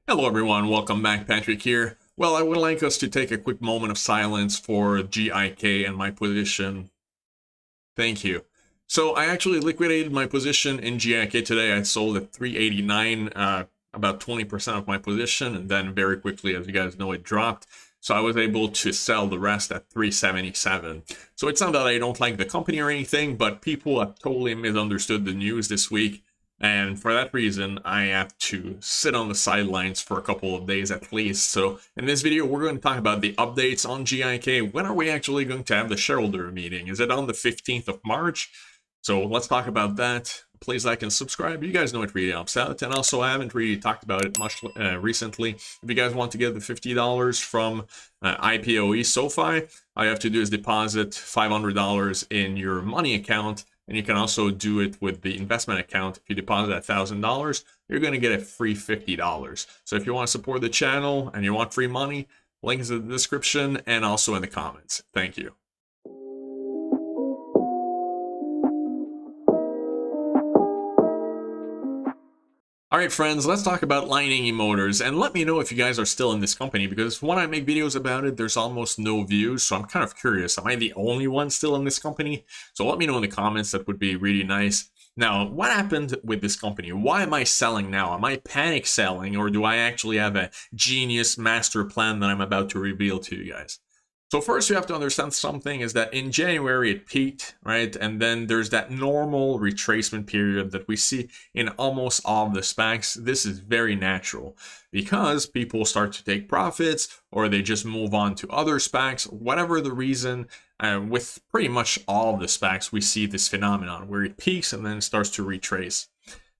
Hello everyone, welcome back, Patrick here. Well, I would like us to take a quick moment of silence for GIK and my position. Thank you. So I actually liquidated my position in GIK today. I sold at 389, about 20% of my position, and then very quickly, as you guys know, it dropped. So I was able to sell the rest at 377. So it's not that I don't like the company or anything, but people have totally misunderstood the news this week. And for that reason, I have to sit on the sidelines for a couple of days at least. So in this video, we're going to talk about the updates on GIK. When are we actually going to have the shareholder meeting? Is it on the 15th of March? So let's talk about that. Please like and subscribe. You guys know it really helps out. And also, I haven't really talked about it much recently. If you guys want to get the $50 from IPOE SoFi, all you have to do is deposit $500 in your money account. And you can also do it with the investment account. If you deposit $1,000, you're going to get a free $50. So if you want to support the channel and you want free money, link is in the description and also in the comments. Thank you. Alright friends, let's talk about Lightning eMotors, and let me know if you guys are still in this company, because when I make videos about it, there's almost no views, so I'm kind of curious, am I the only one still in this company? So let me know in the comments, that would be really nice. Now, what happened with this company? Why am I selling now? Am I panic selling, or do I actually have a genius master plan that I'm about to reveal to you guys? So first you have to understand something is that in January it peaked, right? And then there's that normal retracement period that we see in almost all of the SPACs. This is very natural because people start to take profits or they just move on to other SPACs, whatever the reason. With pretty much all of the SPACs, we see this phenomenon where it peaks and then starts to retrace.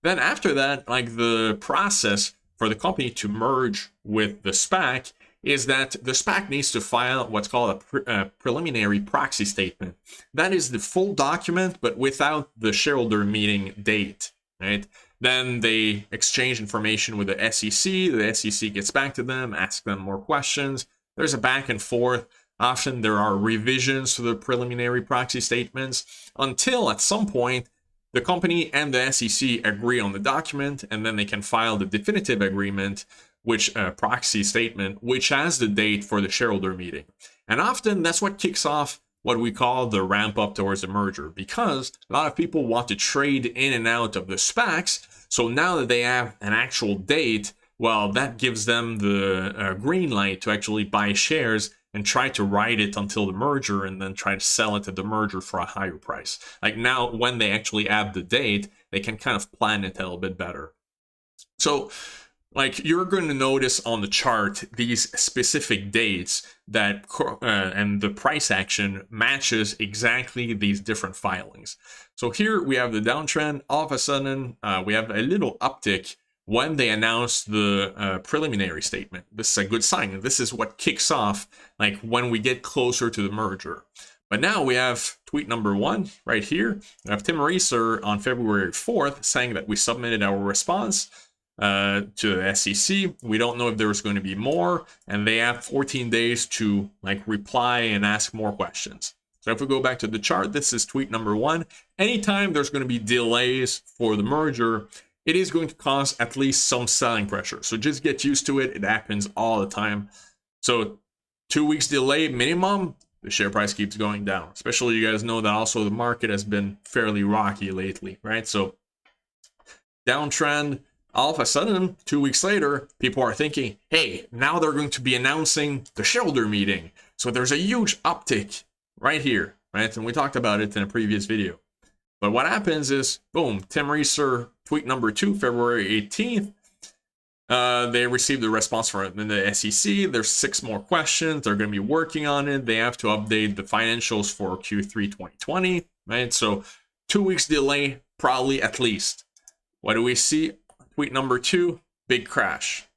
Then after that, like the process for the company to merge with the SPAC is that the SPAC needs to file what's called a preliminary proxy statement. That is the full document, but without the shareholder meeting date, right? Then they exchange information with the SEC. The SEC gets back to them, asks them more questions. There's a back and forth. Often there are revisions to the preliminary proxy statements until at some point the company and the SEC agree on the document, and then they can file the definitive agreement, which proxy statement, which has the date for the shareholder meeting. And often that's what kicks off what we call the ramp up towards the merger, because a lot of people want to trade in and out of the SPACs. So now that they have an actual date, well, that gives them the green light to actually buy shares and try to ride it until the merger and then try to sell it at the merger for a higher price. Like now, when they actually have the date, they can kind of plan it a little bit better. So like you're going to notice on the chart these specific dates that and the price action matches exactly these different filings. So here we have the downtrend. All of a sudden we have a little uptick when they announce the preliminary statement. This is a good sign. This is what kicks off like when we get closer to the merger. But now we have tweet number 1 right here. We have Tim Reeser on February 4th saying that we submitted our response to the SEC. We don't know if there's going to be more, and they have 14 days to like reply and ask more questions. So if we go back to the chart, this is tweet number 1. Anytime there's going to be delays for the merger, it is going to cause at least some selling pressure. So just get used to it. It happens all the time. So 2 weeks delay minimum, the share price keeps going down. Especially you guys know that also the market has been fairly rocky lately, right? So downtrend. All of a sudden, 2 weeks later, people are thinking, hey, now they're going to be announcing the shareholder meeting. So there's a huge uptick right here, right? And we talked about it in a previous video. But what happens is, boom, Tim Reeser, tweet number 2, February 18th. They received a response from the SEC. There's 6 more questions. They're going to be working on it. They have to update the financials for Q3 2020, right? So 2 weeks delay, probably at least. What do we see? Tweet number 2, big crash.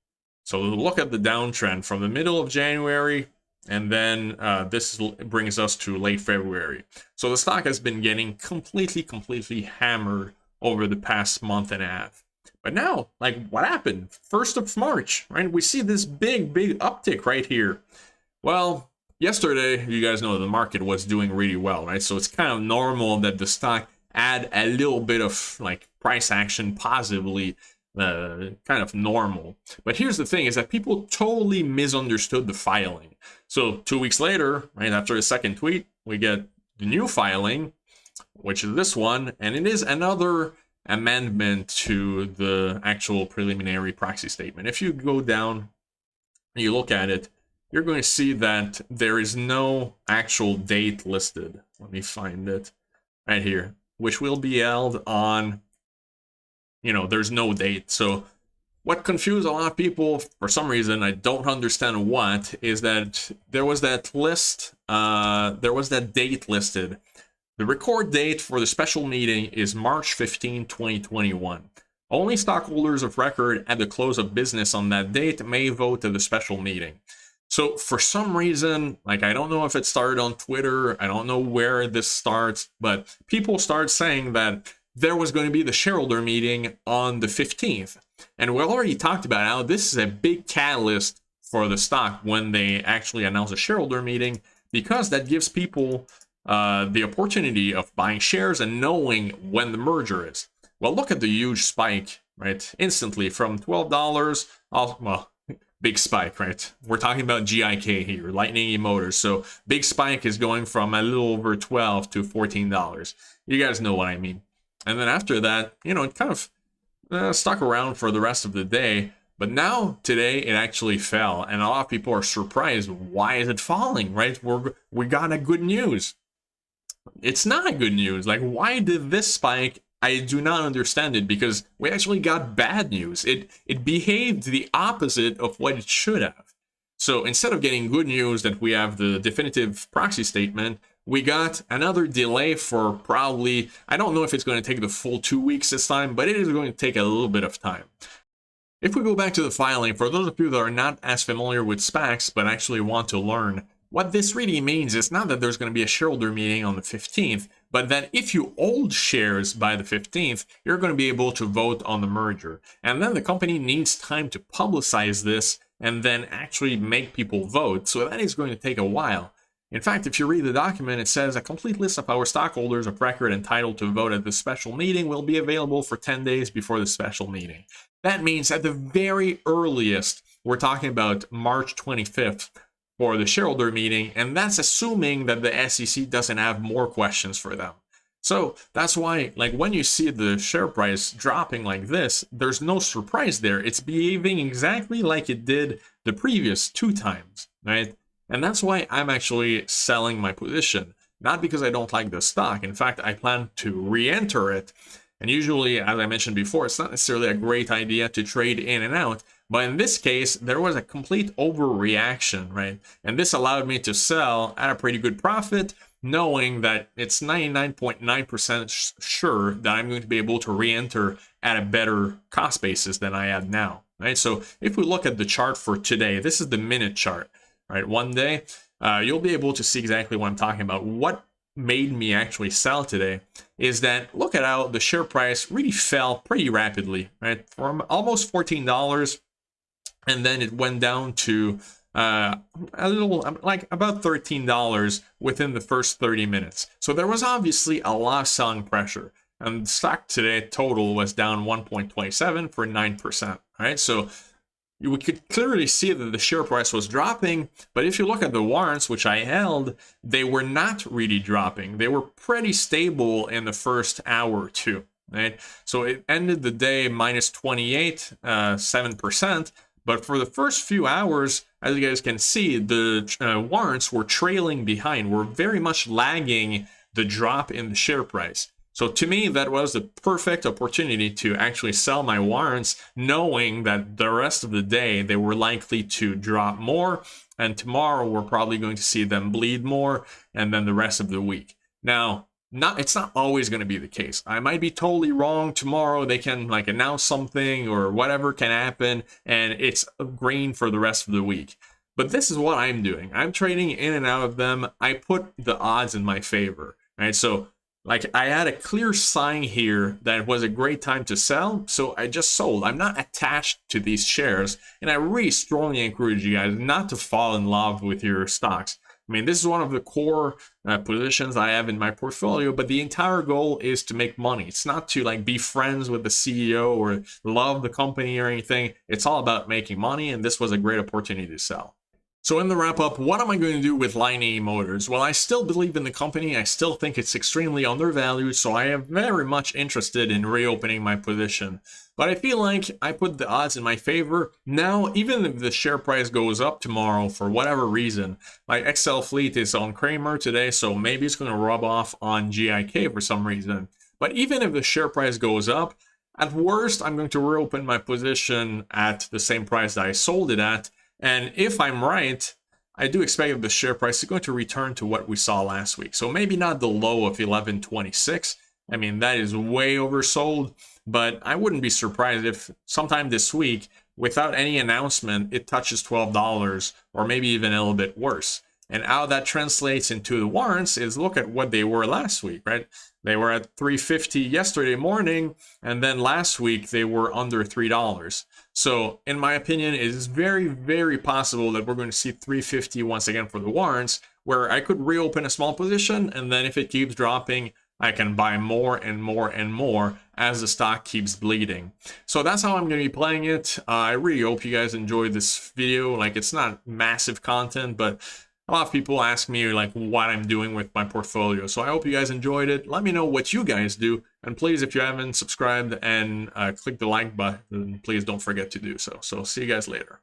So look at the downtrend from the middle of January, and then this brings us to late February. So the stock has been getting completely hammered over the past month and a half. But now, like what happened? 1st of March, right? We see this big uptick right here. Well, yesterday, you guys know the market was doing really well, right? So it's kind of normal that the stock add a little bit of like price action positively kind of normal. But here's the thing, is that people totally misunderstood the filing. So 2 weeks later, right after the second tweet, we get the new filing, which is this one, and it is another amendment to the actual preliminary proxy statement. If you go down and you look at it, you're going to see that there is no actual date listed. Let me find it right here, which will be held on, there's no date. So what confused a lot of people, for some reason, I don't understand what, is that there was that list, there was that date listed. The record date for the special meeting is March 15, 2021. Only stockholders of record at the close of business on that date may vote at the special meeting. So for some reason, I don't know if it started on Twitter, I don't know where this starts, but people start saying that there was going to be the shareholder meeting on the 15th. And we already talked about how this is a big catalyst for the stock when they actually announce a shareholder meeting, because that gives people the opportunity of buying shares and knowing when the merger is. Well, look at the huge spike, right? Instantly from $12, well, big spike, right? We're talking about GIK here, Lightning eMotors. So big spike is going from a little over $12 to $14. You guys know what I mean. And then after that, it kind of stuck around for the rest of the day. But now, today, it actually fell. And a lot of people are surprised. Why is it falling, right? We got a good news. It's not good news. Why did this spike? I do not understand it, because we actually got bad news. It behaved the opposite of what it should have. So instead of getting good news that we have the definitive proxy statement, we got another delay for probably, I don't know if it's going to take the full 2 weeks this time, but it is going to take a little bit of time. If we go back to the filing, for those of you that are not as familiar with SPACs, but actually want to learn, what this really means is not that there's going to be a shareholder meeting on the 15th, but that if you hold shares by the 15th, you're going to be able to vote on the merger. And then the company needs time to publicize this and then actually make people vote. So that is going to take a while. In fact, if you read the document, it says a complete list of our stockholders of record entitled to vote at the special meeting will be available for 10 days before the special meeting. That means at the very earliest, we're talking about March 25th for the shareholder meeting, and that's assuming that the SEC doesn't have more questions for them. So that's why, when you see the share price dropping like this, there's no surprise there. It's behaving exactly like it did the previous 2 times, right? And that's why I'm actually selling my position. Not because I don't like the stock. In fact, I plan to re-enter it. And usually, as I mentioned before, it's not necessarily a great idea to trade in and out. But in this case, there was a complete overreaction, right? And this allowed me to sell at a pretty good profit, knowing that it's 99.9% sure that I'm going to be able to re-enter at a better cost basis than I have now, right? So if we look at the chart for today, this is the minute chart, right? One day, you'll be able to see exactly what I'm talking about. What made me actually sell today is that look at how the share price really fell pretty rapidly, right? From almost $14, and then it went down to a little, about $13 within the first 30 minutes. So there was obviously a lot of selling pressure. And the stock today total was down 1.27 for 9%, right? So we could clearly see that the share price was dropping, but if you look at the warrants, which I held, they were not really dropping. They were pretty stable in the first hour or two, right? So it ended the day minus 28, 7%, but for the first few hours, as you guys can see, the warrants were trailing behind, were very much lagging the drop in the share price. So to me, that was the perfect opportunity to actually sell my warrants, knowing that the rest of the day they were likely to drop more, and tomorrow we're probably going to see them bleed more, and then the rest of the week. Now, it's not always going to be the case. I might be totally wrong. Tomorrow they can announce something or whatever can happen, and it's green for the rest of the week. But this is what I'm doing. I'm trading in and out of them. I put the odds in my favor, right? So I had a clear sign here that it was a great time to sell, so I just sold. I'm not attached to these shares, and I really strongly encourage you guys not to fall in love with your stocks. I mean, this is one of the core positions I have in my portfolio, but the entire goal is to make money. It's not to like be friends with the CEO or love the company or anything. It's all about making money, and this was a great opportunity to sell. So in the wrap up, what am I going to do with Lightning eMotors? Well, I still believe in the company. I still think it's extremely undervalued, so I am very much interested in reopening my position. But I feel like I put the odds in my favor. Now, even if the share price goes up tomorrow for whatever reason, my Excel fleet is on Kramer today, so maybe it's going to rub off on GIK for some reason. But even if the share price goes up, at worst, I'm going to reopen my position at the same price that I sold it at. And if I'm right, I do expect that the share price is going to return to what we saw last week. So maybe not the low of 11.26. I mean, that is way oversold, but I wouldn't be surprised if sometime this week, without any announcement, it touches $12 or maybe even a little bit worse. And how that translates into the warrants is look at what they were last week, right? They were at $3.50 yesterday morning, and then last week they were under $3. So in my opinion, it is very, very possible that we're going to see $3.50 once again for the warrants, where I could reopen a small position, and then if it keeps dropping, I can buy more and more and more as the stock keeps bleeding. So that's how I'm going to be playing it. I really hope you guys enjoyed this video. Like, it's not massive content, but a lot of people ask me like what I'm doing with my portfolio. So I hope you guys enjoyed it. Let me know what you guys do. And please, if you haven't subscribed and click the like button, please don't forget to do so. So see you guys later.